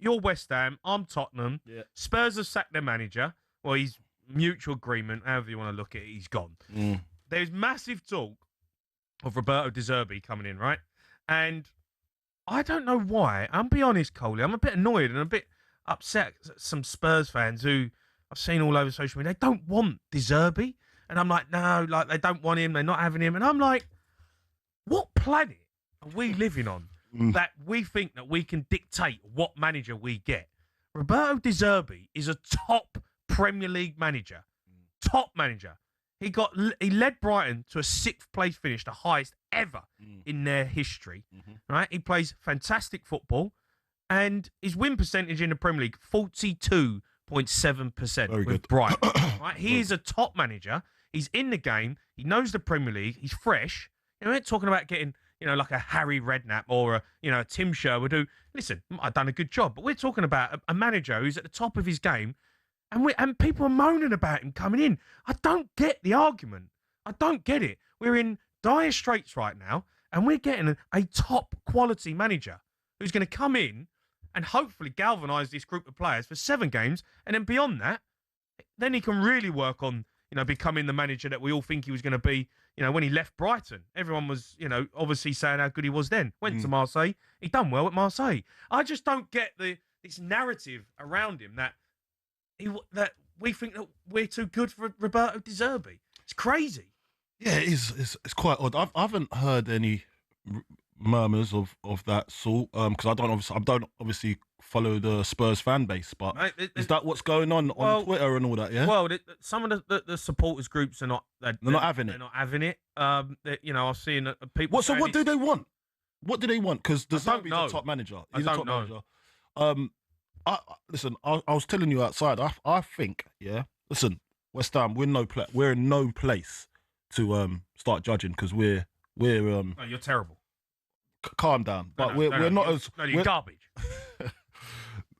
you're West Ham, I'm Tottenham. Yeah. Spurs have sacked their manager. Well, he's mutual agreement, however you want to look at it, he's gone. There's massive talk of Roberto De Zerbi coming in, right? And I don't know why. I'll be honest, Coley, I'm a bit annoyed and a bit upset at some Spurs fans who I've seen all over social media. They don't want De Zerbi. And I'm like, no, like they don't want him. They're not having him. And I'm like, what planet are we living on that we think that we can dictate what manager we get? Roberto De Zerbi is a top Premier League manager. Top manager. He led Brighton to a 6th place finish, the highest ever in their history. Right? He plays fantastic football, and his win percentage in the Premier League 42.7% with Brighton. Right? He is a top manager. He's in the game. He knows the Premier League. He's fresh. You know, we're not talking about getting, you know, like a Harry Redknapp or a Tim Sherwood who, listen, I've done a good job, but we're talking about a manager who's at the top of his game. And people are moaning about him coming in. I don't get the argument. I don't get it. We're in dire straits right now, and we're getting a top quality manager who's going to come in and hopefully galvanise this group of players for 7 games, and then beyond that, then he can really work on, you know, becoming the manager that we all think he was going to be. You know, when he left Brighton, everyone was, you know, obviously saying how good he was then. Went to Marseille, he done well at Marseille. I just don't get this narrative around him that we think that we're too good for Roberto De Zerbi. It's crazy. Yeah, it is. It's quite odd. I haven't heard any murmurs of that sort because I don't obviously follow the Spurs fan base. But is that what's going on Twitter and all that? Yeah. Well, some of the supporters groups are not. They're not having it. They're not having it. You know, I've seen people. So what do they want? What do they want? Because De Zerbi's a top manager. He's a top manager. Listen, I was telling you outside. I think, yeah. Listen, West Ham, we're in no place to start judging because we're. No, you're terrible. Calm down, but we're not as. No, you're garbage.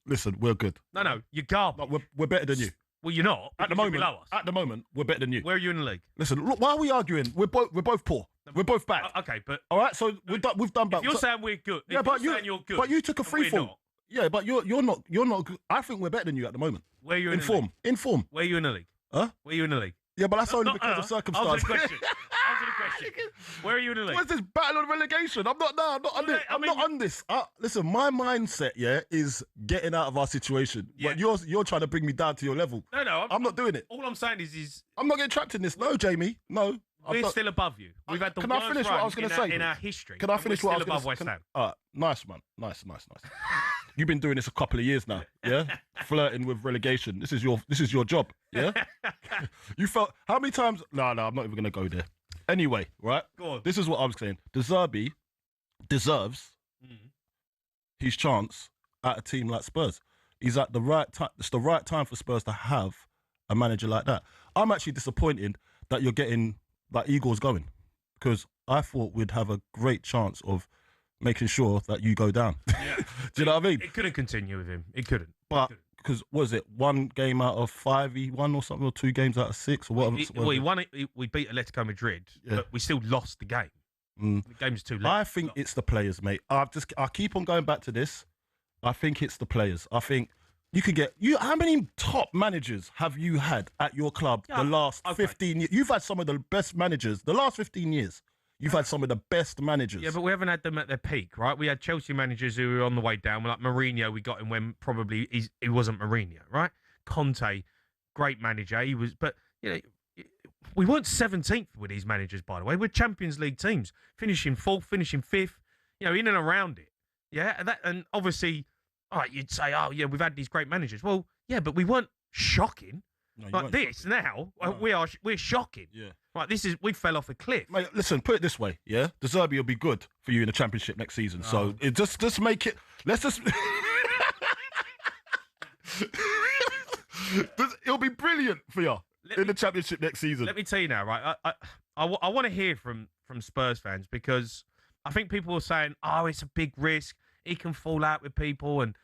Listen, we're good. No, you're garbage. But we're better than you. Well, you're not. At the moment, below us. At the moment, we're better than you. Where are you in the league? Listen, look, why are we arguing? We're both poor. We're both bad. Okay, but all right. So we've done bad. If you're saying we're good, but you're good. But you took a free fall. Yeah, but you're not good. I think we're better than you at the moment. Where are you in the form? League? In form. Where are you in the league? Huh? Where are you in the league? Yeah, but that's only because of circumstances. Answer the question. Where are you in the league? What's this battle on relegation? I'm not on this. Listen, my mindset, is getting out of our situation. Yeah. But you're trying to bring me down to your level. No, I'm not doing it. All I'm saying is I'm not getting trapped in this. No, Jamie. No. We're still above you. We've had the Can I finish what I was going to say in our history. Can I finish what I was above West Ham? Nice, man. Nice. You've been doing this a couple of years now, yeah? Flirting with relegation. This is your job, yeah? You felt how many times? No, I'm not even going to go there. Anyway, right? Go on. This is what I was saying. De Zerbi deserves his chance at a team like Spurs. He's at the right time. It's the right time for Spurs to have a manager like that. I'm actually disappointed that you're getting that Eagles going because I thought we'd have a great chance of making sure that you go down. Yeah. Do you know what I mean? It couldn't continue with him. It couldn't. But because was it 1 game out of 5 he won or something, or 2 games out of 6 or whatever? He won it. We beat Atletico Madrid, but we still lost the game. The game's too late. I think it's the players, mate. I keep on going back to this. I think it's the players. I think you could get how many top managers have you had at your club the last 15 years? You've had some of the best managers the last 15 years. You've had some of the best managers. Yeah, but we haven't had them at their peak, right? We had Chelsea managers who were on the way down. Like Mourinho, we got him when probably he wasn't Mourinho, right? Conte, great manager. He was, but you know, we weren't 17th with these managers, by the way. We're Champions League teams, finishing 4th, finishing 5th, you know, in and around it. Yeah, and obviously, all right, you'd say, oh yeah, we've had these great managers. Well, yeah, but we weren't shocking. No, like this shocking. Now, no. We're shocking. Yeah. Right, we fell off a cliff. Mate, listen, put it this way, yeah? De Zerbi will be good for you in the Championship next season. Oh. So it just make it. Let's just. It'll be brilliant for you in the Championship next season. Let me tell you now, right? I want to hear from Spurs fans because I think people are saying, oh, it's a big risk. He can fall out with people, and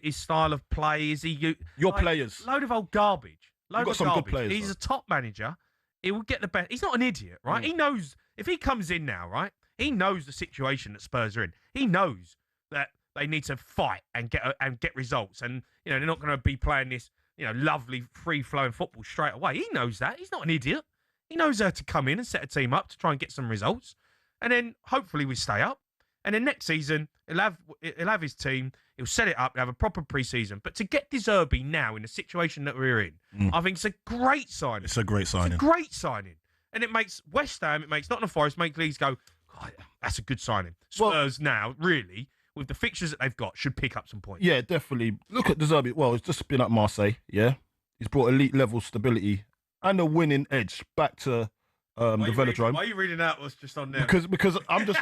his style of play is he. Your players, load of old garbage. You've got some good players. He's a top manager. He will get the best. He's not an idiot, right? He knows if he comes in now, right? He knows the situation that Spurs are in. He knows that they need to fight and get results. And they're not going to be playing this lovely free flowing football straight away. He knows that. He's not an idiot. He knows how to come in and set a team up to try and get some results, and then hopefully we stay up. And then next season he'll have his team. He'll set it up. He'll have a proper pre-season. But to get De Zerbi now in the situation that we're in, I think it's a great signing. It's a great signing. It's a great signing. And it makes West Ham, it makes Nottingham Forest, make Leeds go, God, that's a good signing. Spurs now, really, with the fixtures that they've got, should pick up some points. Yeah, definitely. Look at De Zerbi. Well, he's just been at Marseille, yeah? He's brought elite level stability and a winning edge back to the Velodrome. Why are you reading out what's just on there? Because I'm just...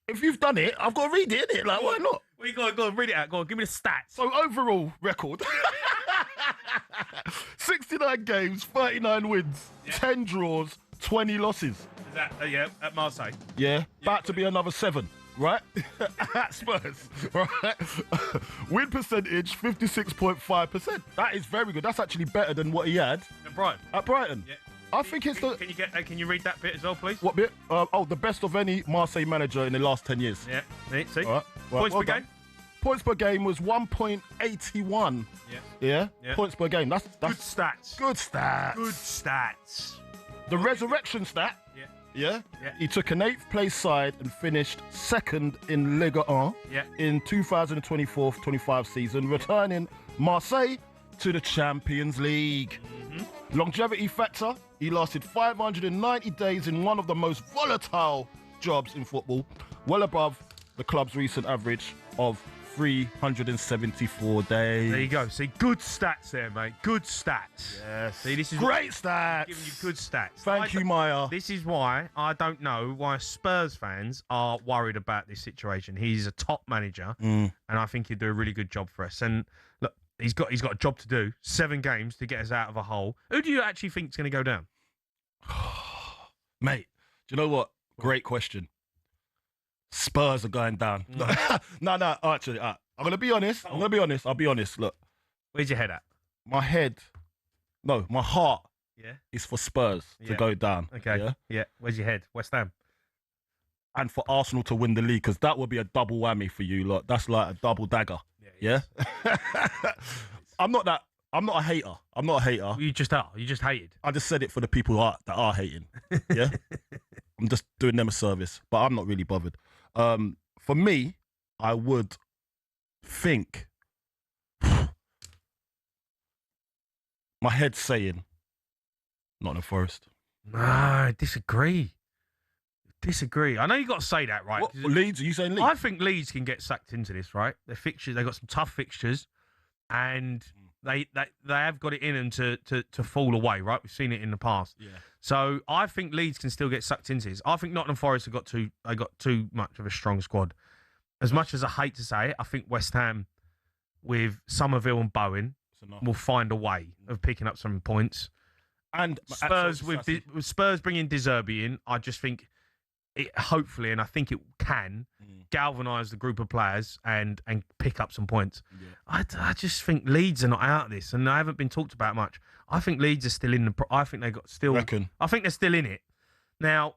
If you've done it, I've got to read it, innit? Like, why not? Well, go on, read it out. Go on, give me the stats. So, overall record. 69 games, 39 wins, 10 draws, 20 losses. Is that, at Marseille? Yeah, about to be another 7, right? At Spurs, right? Win percentage, 56.5%. That is very good. That's actually better than what he had At Brighton? Yeah. I think it's the... Can you read that bit as well, please? What bit? The best of any Marseille manager in the last 10 years. Yeah, see? All right. Points per game? Points per game was 1.81. Yeah? Points per game. That's good stats. Good stats. Good stats. The resurrection stat. Yeah? He took an 8th place side and finished 2nd in Ligue 1 in 2024-25 season, returning Marseille to the Champions League. Longevity factor, he lasted 590 days in one of the most volatile jobs in football, well above the club's recent average of 374 days. There you go. See, good stats there, mate. Good stats. Yes. See, this is great stats. Giving you good stats. Thank you, Maya. This is why I don't know why Spurs fans are worried about this situation. He's a top manager, and I think he'd do a really good job for us. And look, he's got a job to do. 7 games to get us out of a hole. Who do you actually think is going to go down? Mate, do you know what? Great question. Spurs are going down. No, actually, I'm going to be honest. I'll be honest. Look. Where's your head at? My heart is for Spurs to go down. Okay. Yeah. Where's your head? West Ham. And for Arsenal to win the league, because that would be a double whammy for you. Look, that's like a double dagger. Yeah? I'm not a hater. You just are. You just hated. I just said it for the people that are hating. Yeah? I'm just doing them a service, but I'm not really bothered. For me, I would think my head's saying Nottingham Forest. No, I disagree. I know you got to say that, right? What, Leeds? Are you saying Leeds? I think Leeds can get sucked into this, right? Their fixtures, they got some tough fixtures, and they have got it in them to fall away, right? We've seen it in the past. Yeah. So I think Leeds can still get sucked into this. I think Nottingham Forest got too much of a strong squad. As much as I hate to say it, I think West Ham with Somerville and Bowen will find a way of picking up some points. And Spurs with Spurs bringing De Zerbi in, I just think it hopefully, and I think it can galvanise the group of players and pick up some points. Yeah. I just think Leeds are not out of this, and they haven't been talked about much. I think Leeds are still in the. I think they got still. Reckon. I think they're still in it. Now,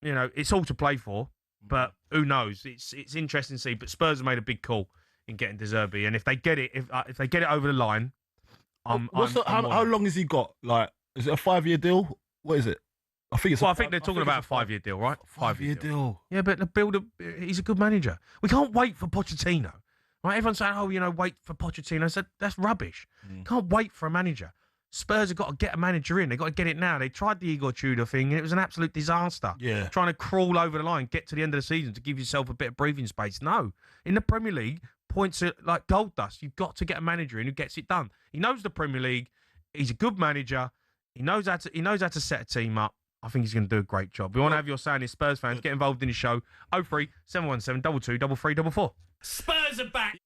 it's all to play for, but who knows? It's interesting to see. But Spurs have made a big call in getting De Zerbi, and if they get it, if they get it over the line, how long has he got? Like, is it a 5-year deal? What is it? I think it's. Well, I think they're talking about a 5-year deal, right? 5-year deal. Yeah, but he's a good manager. We can't wait for Pochettino, right? Everyone's saying, wait for Pochettino. I said that's rubbish. Can't wait for a manager. Spurs have got to get a manager in. They've got to get it now. They tried the Igor Tudor thing, and it was an absolute disaster. Yeah. Trying to crawl over the line, get to the end of the season to give yourself a bit of breathing space. No. In the Premier League, points are like gold dust. You've got to get a manager in who gets it done. He knows the Premier League. He's a good manager. He knows how to set a team up. I think he's going to do a great job. We want to have your sound as Spurs fans. Get involved in the show. 03 717 22 33 44. Spurs are back.